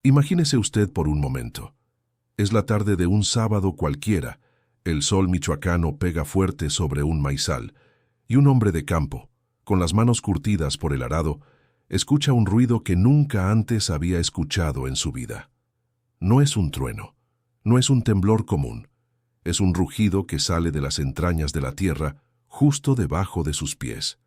Imagínese usted por un momento. Es la tarde de un sábado cualquiera. El sol michoacano pega fuerte sobre un maizal, y un hombre de campo, con las manos curtidas por el arado, escucha un ruido que nunca antes había escuchado en su vida. No es un trueno, no es un temblor común, es un rugido que sale de las entrañas de la tierra, justo debajo de sus pies.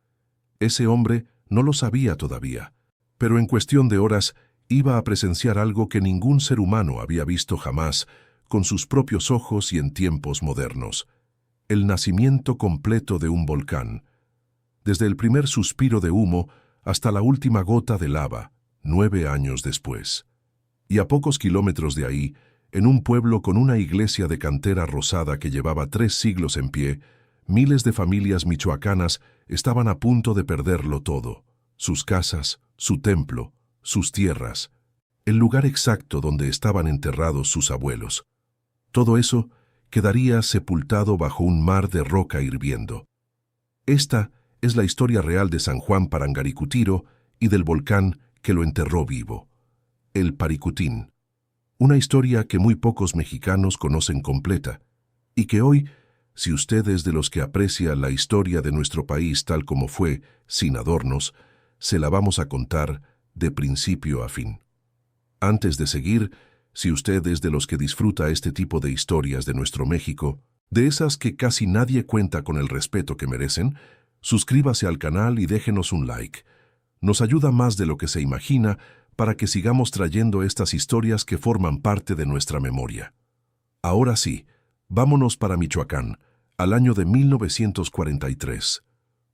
Ese hombre no lo sabía todavía, pero en cuestión de horas iba a presenciar algo que ningún ser humano había visto jamás con sus propios ojos y en tiempos modernos: el nacimiento completo de un volcán, desde el primer suspiro de humo hasta la última gota de lava, 9 años después. Y a pocos kilómetros de ahí, en un pueblo con una iglesia de cantera rosada que llevaba 3 siglos en pie, miles de familias michoacanas estaban a punto de perderlo todo: sus casas, su templo, sus tierras, el lugar exacto donde estaban enterrados sus abuelos. Todo eso quedaría sepultado bajo un mar de roca hirviendo. Esta es la historia real de San Juan Parangaricutiro y del volcán que lo enterró vivo, el Paricutín. Una historia que muy pocos mexicanos conocen completa, y que hoy, si usted es de los que aprecia la historia de nuestro país tal como fue, sin adornos, se la vamos a contar de principio a fin. Antes de seguir, si usted es de los que disfruta este tipo de historias de nuestro México, de esas que casi nadie cuenta con el respeto que merecen, suscríbase al canal y déjenos un like. Nos ayuda más de lo que se imagina para que sigamos trayendo estas historias que forman parte de nuestra memoria. Ahora sí, vámonos para Michoacán, al año de 1943.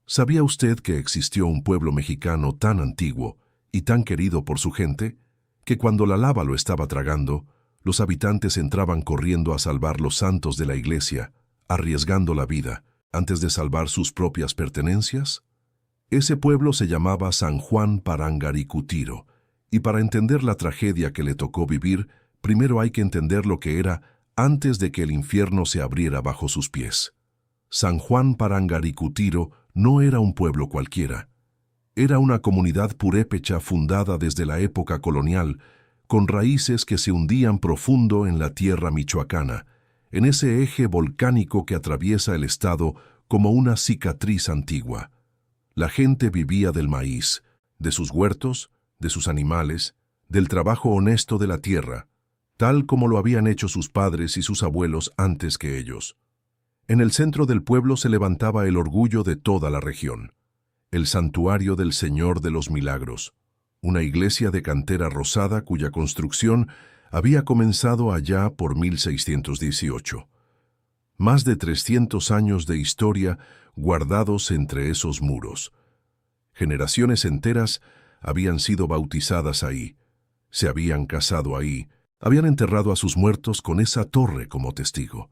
¿Sabía usted que existió un pueblo mexicano tan antiguo y tan querido por su gente, que cuando la lava lo estaba tragando, los habitantes entraban corriendo a salvar los santos de la iglesia, arriesgando la vida, antes de salvar sus propias pertenencias? Ese pueblo se llamaba San Juan Parangaricutiro, y para entender la tragedia que le tocó vivir, primero hay que entender lo que era antes de que el infierno se abriera bajo sus pies. San Juan Parangaricutiro no era un pueblo cualquiera. Era una comunidad purépecha fundada desde la época colonial, con raíces que se hundían profundo en la tierra michoacana, en ese eje volcánico que atraviesa el estado como una cicatriz antigua. La gente vivía del maíz, de sus huertos, de sus animales, del trabajo honesto de la tierra, tal como lo habían hecho sus padres y sus abuelos antes que ellos. En el centro del pueblo se levantaba el orgullo de toda la región: el santuario del Señor de los Milagros, una iglesia de cantera rosada cuya construcción había comenzado allá por 1618. Más de 300 años de historia guardados entre esos muros. Generaciones enteras habían sido bautizadas ahí, se habían casado ahí, habían enterrado a sus muertos con esa torre como testigo.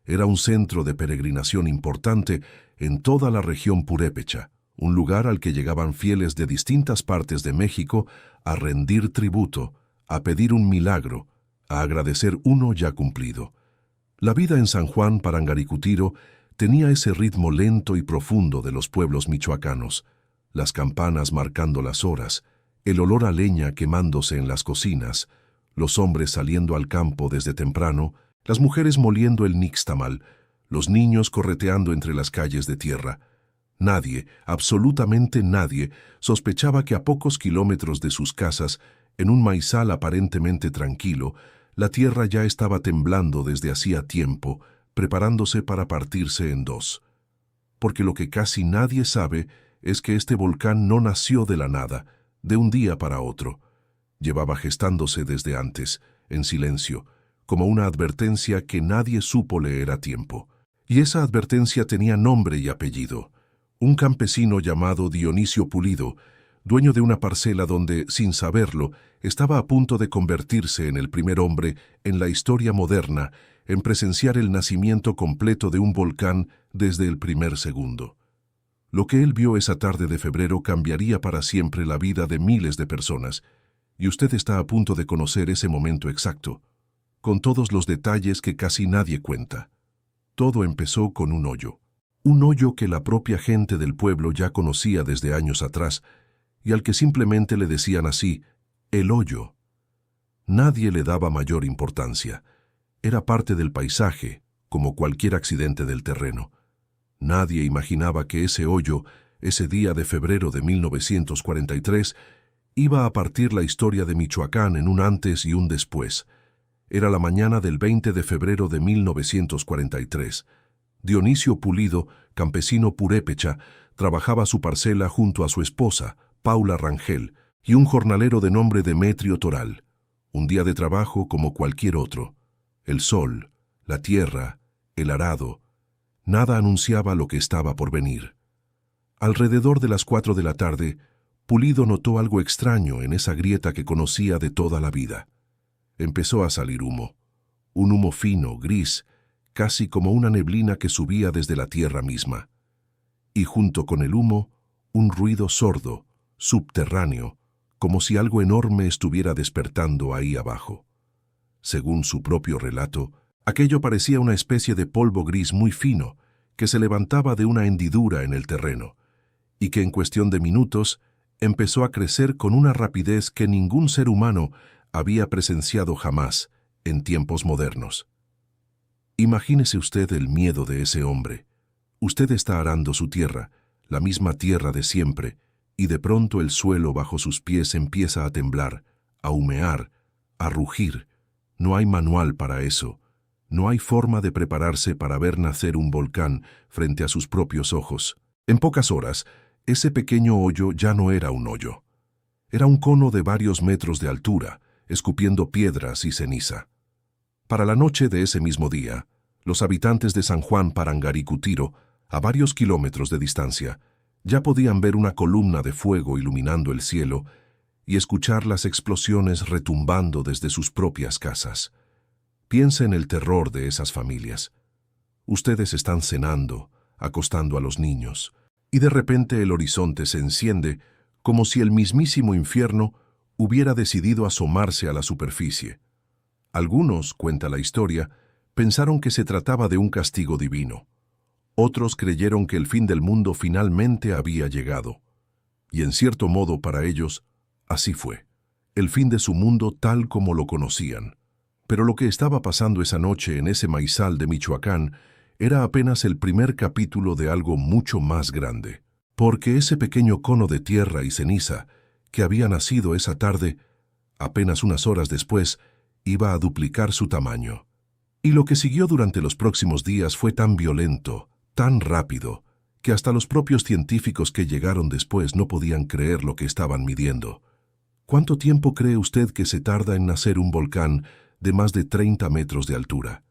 Era un centro de peregrinación importante en toda la región purépecha, un lugar al que llegaban fieles de distintas partes de México a rendir tributo, a pedir un milagro, a agradecer uno ya cumplido. La vida en San Juan Parangaricutiro tenía ese ritmo lento y profundo de los pueblos michoacanos: las campanas marcando las horas, el olor a leña quemándose en las cocinas, los hombres saliendo al campo desde temprano, las mujeres moliendo el nixtamal, los niños correteando entre las calles de tierra. Nadie, absolutamente nadie, sospechaba que a pocos kilómetros de sus casas, en un maizal aparentemente tranquilo, la tierra ya estaba temblando desde hacía tiempo, preparándose para partirse en dos. Porque lo que casi nadie sabe es que este volcán no nació de la nada, de un día para otro. Llevaba gestándose desde antes, en silencio, como una advertencia que nadie supo leer a tiempo. Y esa advertencia tenía nombre y apellido: un campesino llamado Dionisio Pulido, dueño de una parcela donde, sin saberlo, estaba a punto de convertirse en el primer hombre en la historia moderna en presenciar el nacimiento completo de un volcán desde el primer segundo. Lo que él vio esa tarde de febrero cambiaría para siempre la vida de miles de personas, y usted está a punto de conocer ese momento exacto, con todos los detalles que casi nadie cuenta. Todo empezó con un hoyo que la propia gente del pueblo ya conocía desde años atrás, y al que simplemente le decían así: el hoyo. Nadie le daba mayor importancia. Era parte del paisaje, como cualquier accidente del terreno. Nadie imaginaba que ese hoyo, ese día de febrero de 1943, iba a partir la historia de Michoacán en un antes y un después. Era la mañana del 20 de febrero de 1943. Dionisio Pulido, campesino purépecha, trabajaba su parcela junto a su esposa, Paula Rangel, y un jornalero de nombre Demetrio Toral. Un día de trabajo como cualquier otro. El sol, la tierra, el arado, nada anunciaba lo que estaba por venir. Alrededor de las 4 de la tarde, Pulido notó algo extraño en esa grieta que conocía de toda la vida. Empezó a salir humo. Un humo fino, gris, casi como una neblina que subía desde la tierra misma. Y junto con el humo, un ruido sordo, subterráneo, como si algo enorme estuviera despertando ahí abajo. Según su propio relato, aquello parecía una especie de polvo gris muy fino que se levantaba de una hendidura en el terreno y que en cuestión de minutos empezó a crecer con una rapidez que ningún ser humano había presenciado jamás en tiempos modernos. Imagínese usted el miedo de ese hombre. Usted está arando su tierra, la misma tierra de siempre, y de pronto el suelo bajo sus pies empieza a temblar, a humear, a rugir. No hay manual para eso. No hay forma de prepararse para ver nacer un volcán frente a sus propios ojos. En pocas horas, ese pequeño hoyo ya no era un hoyo. Era un cono de varios metros de altura, escupiendo piedras y ceniza. Para la noche de ese mismo día, los habitantes de San Juan Parangaricutiro, a varios kilómetros de distancia, ya podían ver una columna de fuego iluminando el cielo y escuchar las explosiones retumbando desde sus propias casas. Piensa en el terror de esas familias. Ustedes están cenando, acostando a los niños, y de repente el horizonte se enciende como si el mismísimo infierno hubiera decidido asomarse a la superficie. Algunos, cuenta la historia, pensaron que se trataba de un castigo divino. Otros creyeron que el fin del mundo finalmente había llegado. Y en cierto modo para ellos, así fue. El fin de su mundo tal como lo conocían. Pero lo que estaba pasando esa noche en ese maizal de Michoacán era apenas el primer capítulo de algo mucho más grande. Porque ese pequeño cono de tierra y ceniza que había nacido esa tarde, apenas unas horas después, iba a duplicar su tamaño. Y lo que siguió durante los próximos días fue tan violento, tan rápido, que hasta los propios científicos que llegaron después no podían creer lo que estaban midiendo. ¿Cuánto tiempo cree usted que se tarda en nacer un volcán de más de 30 metros de altura?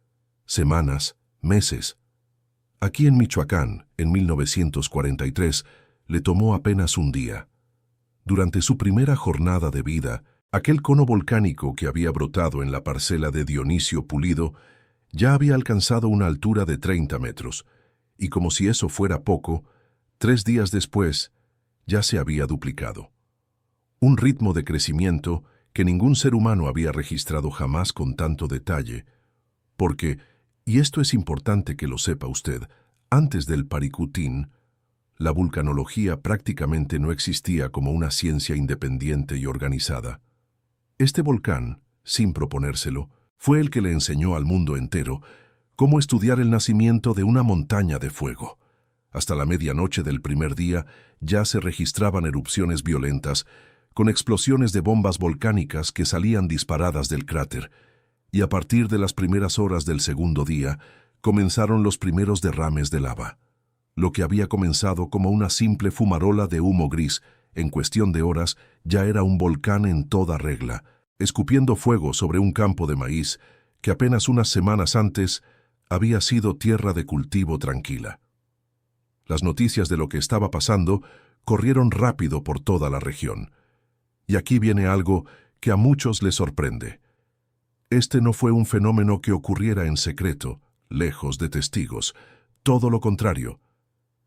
¿Semanas? ¿Meses? Aquí en Michoacán, en 1943, le tomó apenas un día. Durante su primera jornada de vida, aquel cono volcánico que había brotado en la parcela de Dionisio Pulido ya había alcanzado una altura de 30 metros, y como si eso fuera poco, 3 días después ya se había duplicado. Un ritmo de crecimiento que ningún ser humano había registrado jamás con tanto detalle, porque, y esto es importante que lo sepa usted, antes del Paricutín, la vulcanología prácticamente no existía como una ciencia independiente y organizada. Este volcán, sin proponérselo, fue el que le enseñó al mundo entero cómo estudiar el nacimiento de una montaña de fuego. Hasta la medianoche del primer día ya se registraban erupciones violentas, con explosiones de bombas volcánicas que salían disparadas del cráter, y a partir de las primeras horas del segundo día comenzaron los primeros derrames de lava. Lo que había comenzado como una simple fumarola de humo gris, en cuestión de horas ya era un volcán en toda regla, escupiendo fuego sobre un campo de maíz que apenas unas semanas antes había sido tierra de cultivo tranquila. Las noticias de lo que estaba pasando corrieron rápido por toda la región. Y aquí viene algo que a muchos les sorprende. Este no fue un fenómeno que ocurriera en secreto, lejos de testigos. Todo lo contrario.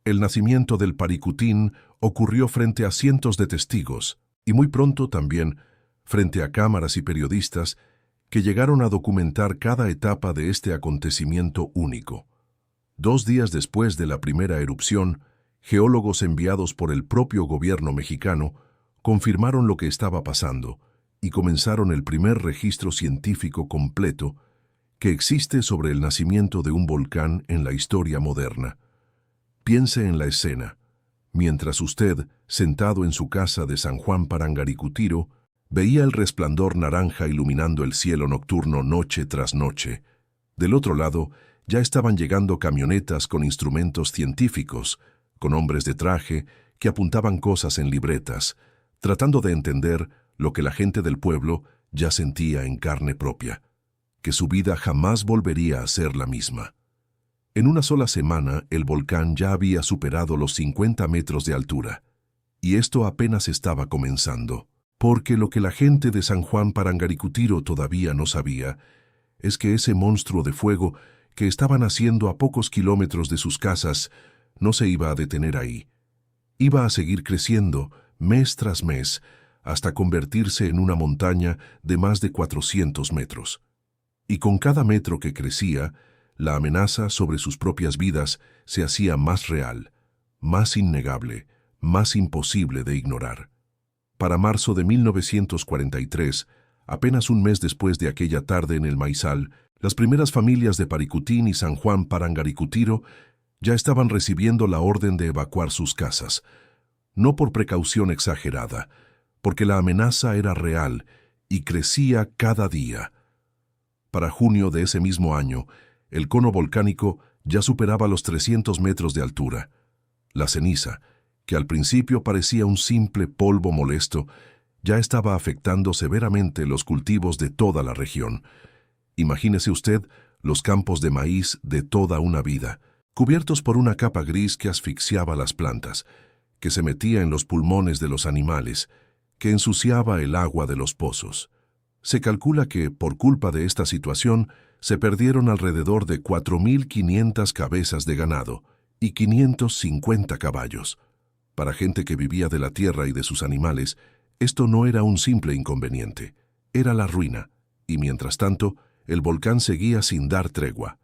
El nacimiento del Paricutín ocurrió frente a cientos de testigos, y muy pronto también frente a cámaras y periodistas que llegaron a documentar cada etapa de este acontecimiento único. 2 días después de la primera erupción, geólogos enviados por el propio gobierno mexicano confirmaron lo que estaba pasando y comenzaron el primer registro científico completo que existe sobre el nacimiento de un volcán en la historia moderna. Piense en la escena. Mientras usted, sentado en su casa de San Juan Parangaricutiro, veía el resplandor naranja iluminando el cielo nocturno noche tras noche. Del otro lado, ya estaban llegando camionetas con instrumentos científicos, con hombres de traje que apuntaban cosas en libretas, tratando de entender lo que la gente del pueblo ya sentía en carne propia, que su vida jamás volvería a ser la misma. En una sola semana, el volcán ya había superado los 50 metros de altura, y esto apenas estaba comenzando, porque lo que la gente de San Juan Parangaricutiro todavía no sabía es que ese monstruo de fuego que estaba naciendo a pocos kilómetros de sus casas no se iba a detener ahí. Iba a seguir creciendo mes tras mes hasta convertirse en una montaña de más de 400 metros. Y con cada metro que crecía, la amenaza sobre sus propias vidas se hacía más real, más innegable, más imposible de ignorar. Para marzo de 1943, apenas un mes después de aquella tarde en el maizal, las primeras familias de Paricutín y San Juan Parangaricutiro ya estaban recibiendo la orden de evacuar sus casas, no por precaución exagerada, porque la amenaza era real y crecía cada día. Para junio de ese mismo año, el cono volcánico ya superaba los 300 metros de altura. La ceniza, que al principio parecía un simple polvo molesto, ya estaba afectando severamente los cultivos de toda la región. Imagínese usted los campos de maíz de toda una vida, cubiertos por una capa gris que asfixiaba las plantas, que se metía en los pulmones de los animales, que ensuciaba el agua de los pozos. Se calcula que, por culpa de esta situación, se perdieron alrededor de 4.500 cabezas de ganado y 550 caballos. Para gente que vivía de la tierra y de sus animales, esto no era un simple inconveniente, era la ruina, y mientras tanto, el volcán seguía sin dar tregua.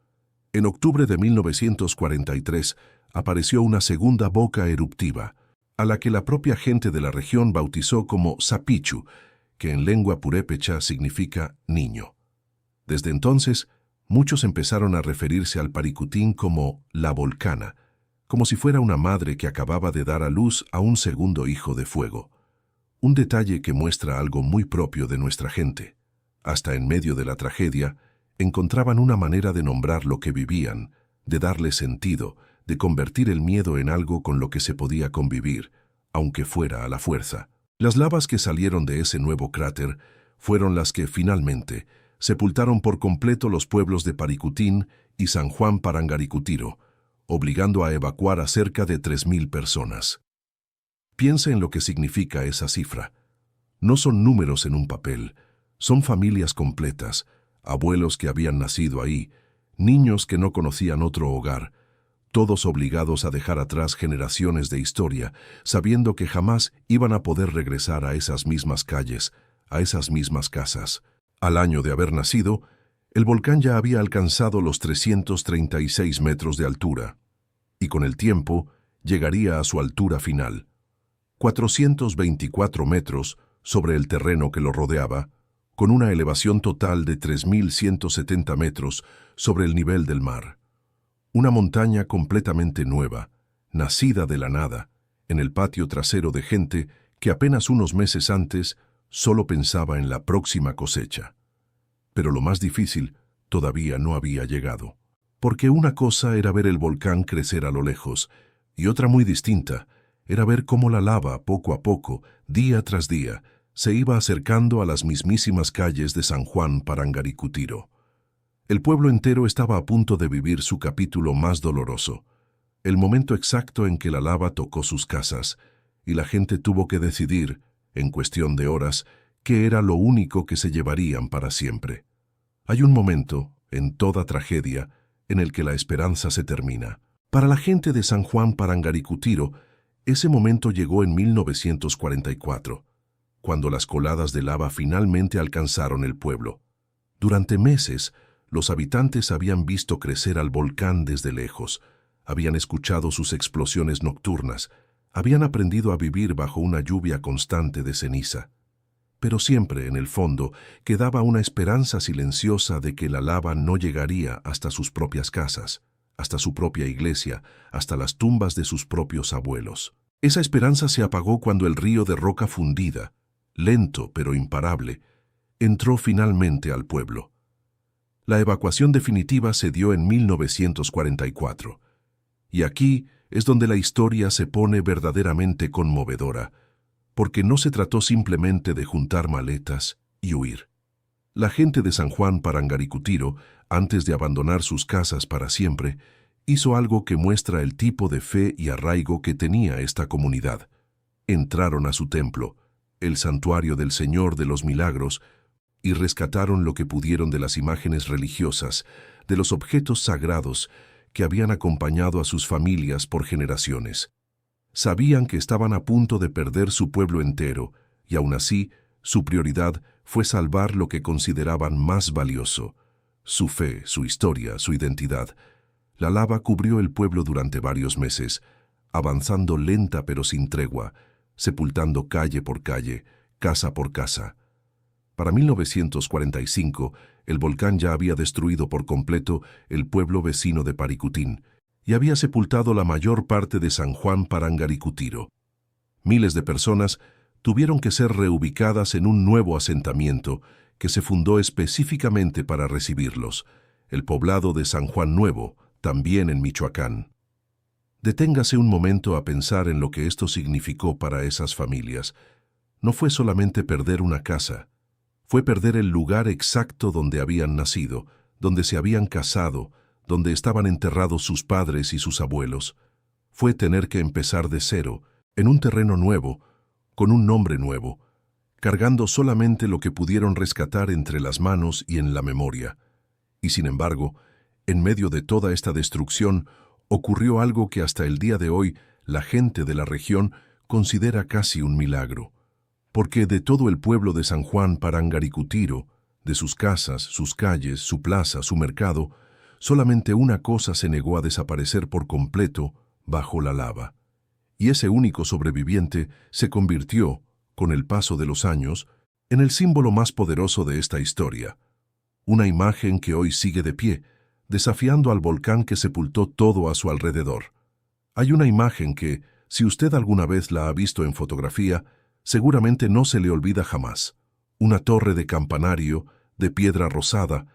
En octubre de 1943 apareció una segunda boca eruptiva, a la que la propia gente de la región bautizó como Sapichu, que en lengua purépecha significa niño. Desde entonces, muchos empezaron a referirse al Paricutín como la volcana, como si fuera una madre que acababa de dar a luz a un segundo hijo de fuego. Un detalle que muestra algo muy propio de nuestra gente. Hasta en medio de la tragedia, encontraban una manera de nombrar lo que vivían, de darle sentido, de convertir el miedo en algo con lo que se podía convivir, aunque fuera a la fuerza. Las lavas que salieron de ese nuevo cráter fueron las que, finalmente, sepultaron por completo los pueblos de Paricutín y San Juan Parangaricutiro, obligando a evacuar a cerca de 3.000 personas. Piense en lo que significa esa cifra. No son números en un papel, son familias completas, abuelos que habían nacido ahí, niños que no conocían otro hogar, todos obligados a dejar atrás generaciones de historia, sabiendo que jamás iban a poder regresar a esas mismas calles, a esas mismas casas. Al año de haber nacido, el volcán ya había alcanzado los 336 metros de altura, y con el tiempo llegaría a su altura final, 424 metros sobre el terreno que lo rodeaba, con una elevación total de 3.170 metros sobre el nivel del mar. Una montaña completamente nueva, nacida de la nada, en el patio trasero de gente que apenas unos meses antes solo pensaba en la próxima cosecha. Pero lo más difícil todavía no había llegado, porque una cosa era ver el volcán crecer a lo lejos, y otra muy distinta era ver cómo la lava, poco a poco, día tras día, se iba acercando a las mismísimas calles de San Juan Parangaricutiro. El pueblo entero estaba a punto de vivir su capítulo más doloroso, el momento exacto en que la lava tocó sus casas, y la gente tuvo que decidir, en cuestión de horas, qué era lo único que se llevarían para siempre. Hay un momento, en toda tragedia, en el que la esperanza se termina. Para la gente de San Juan Parangaricutiro, ese momento llegó en 1944, cuando las coladas de lava finalmente alcanzaron el pueblo. Durante meses, los habitantes habían visto crecer al volcán desde lejos, habían escuchado sus explosiones nocturnas, habían aprendido a vivir bajo una lluvia constante de ceniza. pero siempre, en el fondo, quedaba una esperanza silenciosa de que la lava no llegaría hasta sus propias casas, hasta su propia iglesia, hasta las tumbas de sus propios abuelos. Esa esperanza se apagó cuando el río de roca fundida, lento pero imparable, entró finalmente al pueblo. La evacuación definitiva se dio en 1944. Y aquí es donde la historia se pone verdaderamente conmovedora, porque no se trató simplemente de juntar maletas y huir. La gente de San Juan Parangaricutiro, antes de abandonar sus casas para siempre, hizo algo que muestra el tipo de fe y arraigo que tenía esta comunidad. Entraron a su templo, el santuario del Señor de los Milagros, y rescataron lo que pudieron de las imágenes religiosas, de los objetos sagrados que habían acompañado a sus familias por generaciones. Sabían que estaban a punto de perder su pueblo entero, y aún así, su prioridad fue salvar lo que consideraban más valioso: su fe, su historia, su identidad. La lava cubrió el pueblo durante varios meses, avanzando lenta pero sin tregua, sepultando calle por calle, casa por casa. Para 1945, el volcán ya había destruido por completo el pueblo vecino de Paricutín y había sepultado la mayor parte de San Juan Parangaricutiro. Miles de personas tuvieron que ser reubicadas en un nuevo asentamiento que se fundó específicamente para recibirlos, el poblado de San Juan Nuevo, también en Michoacán. Deténgase un momento a pensar en lo que esto significó para esas familias. No fue solamente perder una casa, fue perder el lugar exacto donde habían nacido, donde se habían casado, donde estaban enterrados sus padres y sus abuelos. Fue tener que empezar de cero, en un terreno nuevo, con un nombre nuevo, cargando solamente lo que pudieron rescatar entre las manos y en la memoria. Y sin embargo, en medio de toda esta destrucción, ocurrió algo que hasta el día de hoy la gente de la región considera casi un milagro. Porque de todo el pueblo de San Juan Parangaricutiro, de sus casas, sus calles, su plaza, su mercado, solamente una cosa se negó a desaparecer por completo bajo la lava. Y ese único sobreviviente se convirtió, con el paso de los años, en el símbolo más poderoso de esta historia. Una imagen que hoy sigue de pie, desafiando al volcán que sepultó todo a su alrededor. Hay una imagen que, si usted alguna vez la ha visto en fotografía, seguramente no se le olvida jamás. Una torre de campanario, de piedra rosada,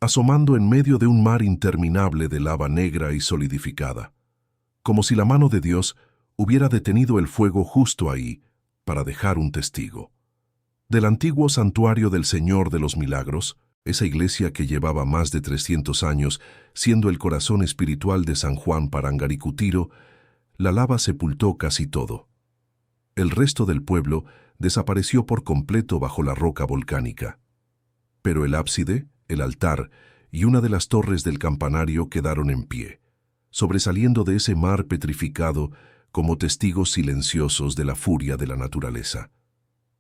asomando en medio de un mar interminable de lava negra y solidificada. Como si la mano de Dios hubiera detenido el fuego justo ahí, para dejar un testigo. Del antiguo santuario del Señor de los Milagros, esa iglesia que llevaba más de 300 años siendo el corazón espiritual de San Juan Parangaricutiro, la lava sepultó casi todo. El resto del pueblo desapareció por completo bajo la roca volcánica. Pero el ábside, el altar y una de las torres del campanario quedaron en pie, sobresaliendo de ese mar petrificado como testigos silenciosos de la furia de la naturaleza.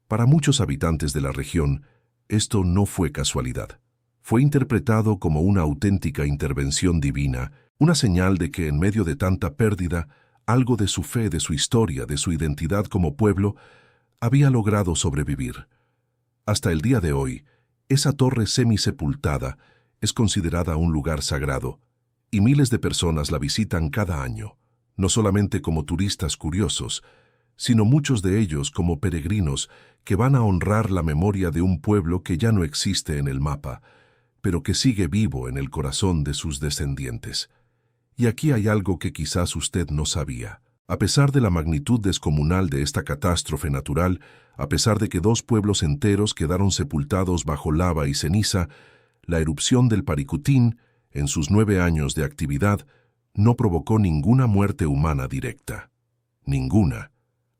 Para muchos habitantes de la región, esto no fue casualidad. Fue interpretado como una auténtica intervención divina, una señal de que en medio de tanta pérdida, algo de su fe, de su historia, de su identidad como pueblo, había logrado sobrevivir. Hasta el día de hoy, esa torre semisepultada es considerada un lugar sagrado, y miles de personas la visitan cada año, no solamente como turistas curiosos, sino muchos de ellos como peregrinos que van a honrar la memoria de un pueblo que ya no existe en el mapa, pero que sigue vivo en el corazón de sus descendientes. Y aquí hay algo que quizás usted no sabía. A pesar de la magnitud descomunal de esta catástrofe natural, a pesar de que 2 pueblos enteros quedaron sepultados bajo lava y ceniza, la erupción del Paricutín, en sus 9 años de actividad, no provocó ninguna muerte humana directa. Ninguna.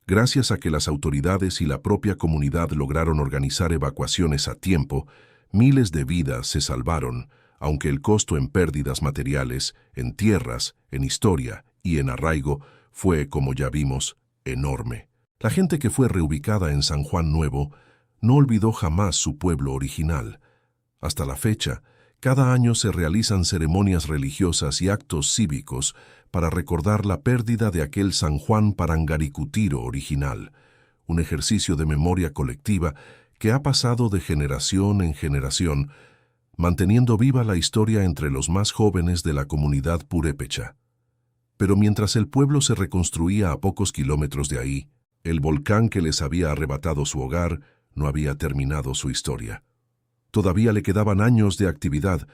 Gracias a que las autoridades y la propia comunidad lograron organizar evacuaciones a tiempo, miles de vidas se salvaron, aunque el costo en pérdidas materiales, en tierras, en historia y en arraigo fue, como ya vimos, enorme. La gente que fue reubicada en San Juan Nuevo no olvidó jamás su pueblo original. Hasta la fecha, cada año se realizan ceremonias religiosas y actos cívicos para recordar la pérdida de aquel San Juan Parangaricutiro original, un ejercicio de memoria colectiva que ha pasado de generación en generación, manteniendo viva la historia entre los más jóvenes de la comunidad purépecha. Pero mientras el pueblo se reconstruía a pocos kilómetros de ahí, el volcán que les había arrebatado su hogar no había terminado su historia. Todavía le quedaban años de actividad,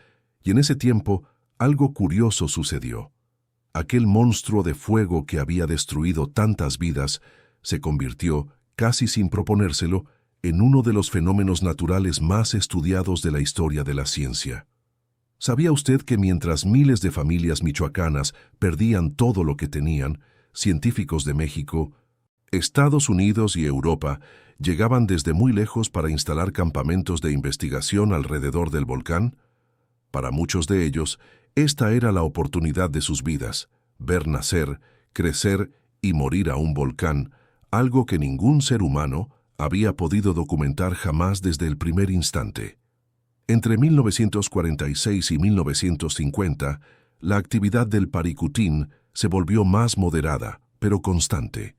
y en ese tiempo algo curioso sucedió. Aquel monstruo de fuego que había destruido tantas vidas se convirtió, casi sin proponérselo, en uno de los fenómenos naturales más estudiados de la historia de la ciencia. ¿Sabía usted que mientras miles de familias michoacanas perdían todo lo que tenían, científicos de México, Estados Unidos y Europa llegaban desde muy lejos para instalar campamentos de investigación alrededor del volcán? Para muchos de ellos, esta era la oportunidad de sus vidas, ver nacer, crecer y morir a un volcán, algo que ningún ser humano había podido documentar jamás desde el primer instante. Entre 1946 y 1950, la actividad del Paricutín se volvió más moderada, pero constante.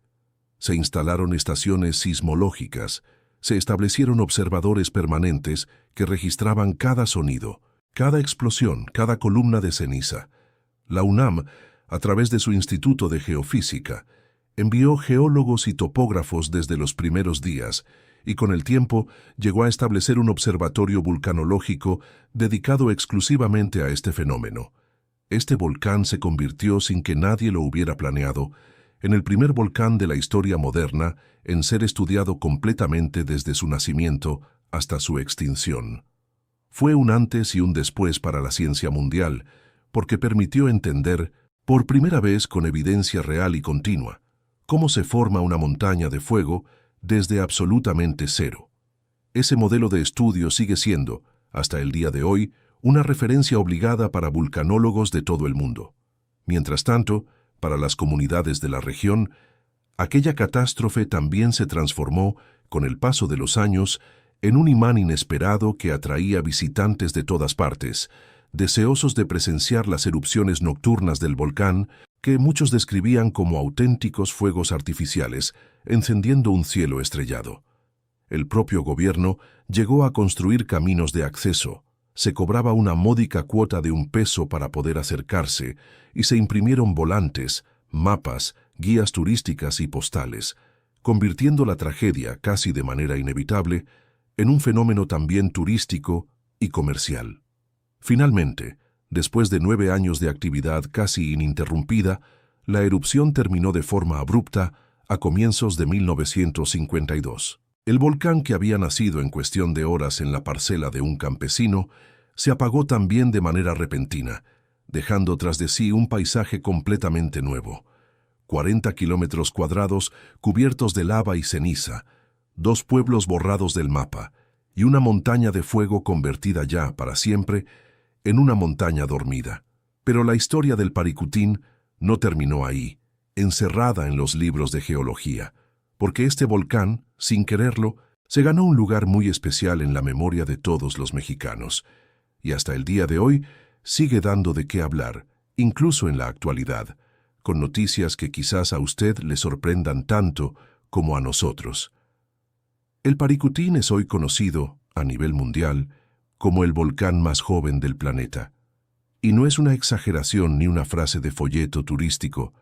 Se instalaron estaciones sismológicas, se establecieron observadores permanentes que registraban cada sonido, cada explosión, cada columna de ceniza. La UNAM, a través de su Instituto de Geofísica, envió geólogos y topógrafos desde los primeros días, y con el tiempo llegó a establecer un observatorio vulcanológico dedicado exclusivamente a este fenómeno. Este volcán se convirtió, sin que nadie lo hubiera planeado, en el primer volcán de la historia moderna en ser estudiado completamente desde su nacimiento hasta su extinción. Fue un antes y un después para la ciencia mundial, porque permitió entender, por primera vez con evidencia real y continua, cómo se forma una montaña de fuego desde absolutamente cero. Ese modelo de estudio sigue siendo, hasta el día de hoy, una referencia obligada para vulcanólogos de todo el mundo. Mientras tanto, para las comunidades de la región, aquella catástrofe también se transformó, con el paso de los años, en un imán inesperado que atraía visitantes de todas partes, deseosos de presenciar las erupciones nocturnas del volcán, que muchos describían como auténticos fuegos artificiales, encendiendo un cielo estrellado. El propio gobierno llegó a construir caminos de acceso, se cobraba una módica cuota de $1 para poder acercarse, y se imprimieron volantes, mapas, guías turísticas y postales, convirtiendo la tragedia, casi de manera inevitable, en un fenómeno también turístico y comercial. Finalmente, después de 9 años de actividad casi ininterrumpida, la erupción terminó de forma abrupta a comienzos de 1952. El volcán, que había nacido en cuestión de horas en la parcela de un campesino, se apagó también de manera repentina, dejando tras de sí un paisaje completamente nuevo. 40 kilómetros cuadrados cubiertos de lava y ceniza, 2 pueblos borrados del mapa y una montaña de fuego convertida ya, para siempre, en una montaña dormida. Pero la historia del Paricutín no terminó ahí, encerrada en los libros de geología, porque este volcán, sin quererlo, se ganó un lugar muy especial en la memoria de todos los mexicanos, y hasta el día de hoy sigue dando de qué hablar, incluso en la actualidad, con noticias que quizás a usted le sorprendan tanto como a nosotros. El Paricutín es hoy conocido, a nivel mundial, como el volcán más joven del planeta. Y no es una exageración ni una frase de folleto turístico,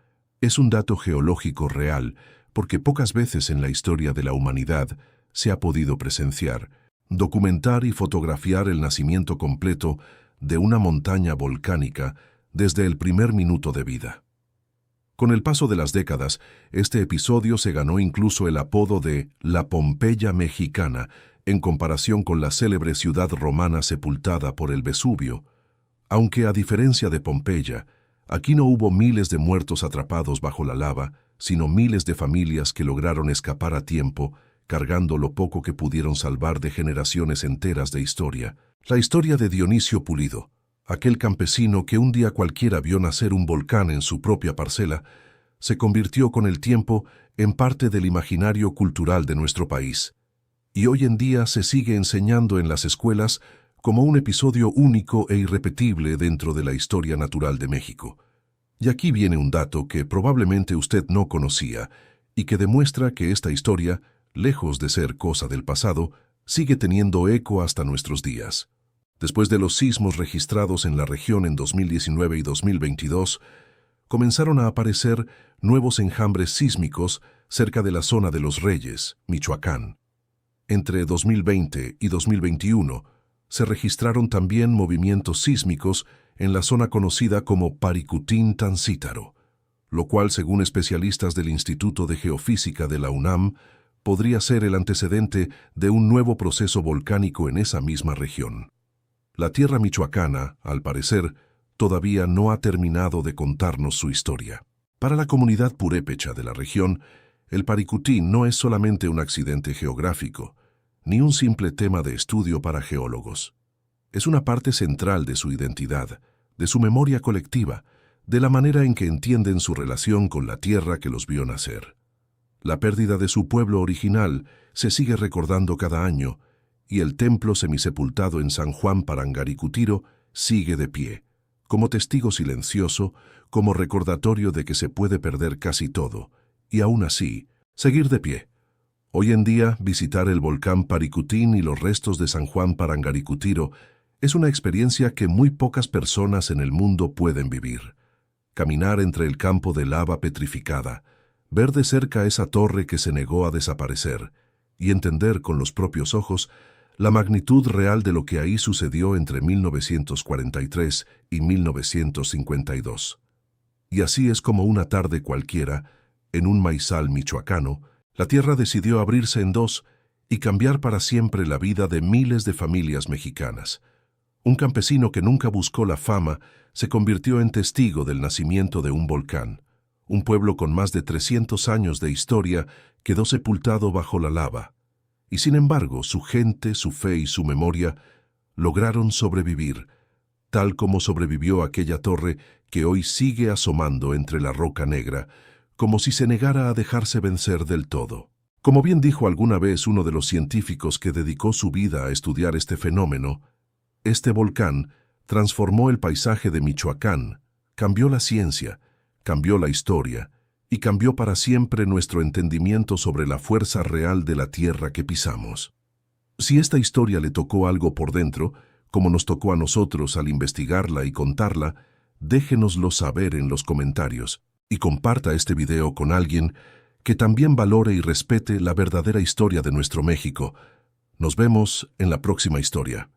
es un dato geológico real, porque pocas veces en la historia de la humanidad se ha podido presenciar, documentar y fotografiar el nacimiento completo de una montaña volcánica desde el primer minuto de vida. Con el paso de las décadas, este episodio se ganó incluso el apodo de la Pompeya mexicana, en comparación con la célebre ciudad romana sepultada por el Vesubio. Aunque, a diferencia de Pompeya, aquí no hubo miles de muertos atrapados bajo la lava, sino miles de familias que lograron escapar a tiempo, cargando lo poco que pudieron salvar de generaciones enteras de historia. La historia de Dionisio Pulido, aquel campesino que un día cualquiera vio nacer un volcán en su propia parcela, se convirtió con el tiempo en parte del imaginario cultural de nuestro país. Y hoy en día se sigue enseñando en las escuelas como un episodio único e irrepetible dentro de la historia natural de México. Y aquí viene un dato que probablemente usted no conocía y que demuestra que esta historia, lejos de ser cosa del pasado, sigue teniendo eco hasta nuestros días. Después de los sismos registrados en la región en 2019 y 2022, comenzaron a aparecer nuevos enjambres sísmicos cerca de la zona de Los Reyes, Michoacán. Entre 2020 y 2021 se registraron también movimientos sísmicos en la zona conocida como Paricutín-Tancítaro, lo cual, según especialistas del Instituto de Geofísica de la UNAM, podría ser el antecedente de un nuevo proceso volcánico en esa misma región. La tierra michoacana, al parecer, todavía no ha terminado de contarnos su historia. Para la comunidad purépecha de la región, el Paricutín no es solamente un accidente geográfico, ni un simple tema de estudio para geólogos. Es una parte central de su identidad, de su memoria colectiva, de la manera en que entienden su relación con la tierra que los vio nacer. La pérdida de su pueblo original se sigue recordando cada año, y el templo semisepultado en San Juan Parangaricutiro sigue de pie, como testigo silencioso, como recordatorio de que se puede perder casi todo, y aún así, seguir de pie. Hoy en día, visitar el volcán Paricutín y los restos de San Juan Parangaricutiro es una experiencia que muy pocas personas en el mundo pueden vivir. Caminar entre el campo de lava petrificada, ver de cerca esa torre que se negó a desaparecer y entender con los propios ojos la magnitud real de lo que ahí sucedió entre 1943 y 1952. Y así es como una tarde cualquiera, en un maizal michoacano, la tierra decidió abrirse en dos y cambiar para siempre la vida de miles de familias mexicanas. Un campesino que nunca buscó la fama se convirtió en testigo del nacimiento de un volcán. Un pueblo con más de 300 años de historia quedó sepultado bajo la lava. Y sin embargo, su gente, su fe y su memoria lograron sobrevivir, tal como sobrevivió aquella torre que hoy sigue asomando entre la roca negra, como si se negara a dejarse vencer del todo. Como bien dijo alguna vez uno de los científicos que dedicó su vida a estudiar este fenómeno, este volcán transformó el paisaje de Michoacán, cambió la ciencia, cambió la historia y cambió para siempre nuestro entendimiento sobre la fuerza real de la tierra que pisamos. Si esta historia le tocó algo por dentro, como nos tocó a nosotros al investigarla y contarla, déjenoslo saber en los comentarios y comparta este video con alguien que también valore y respete la verdadera historia de nuestro México. Nos vemos en la próxima historia.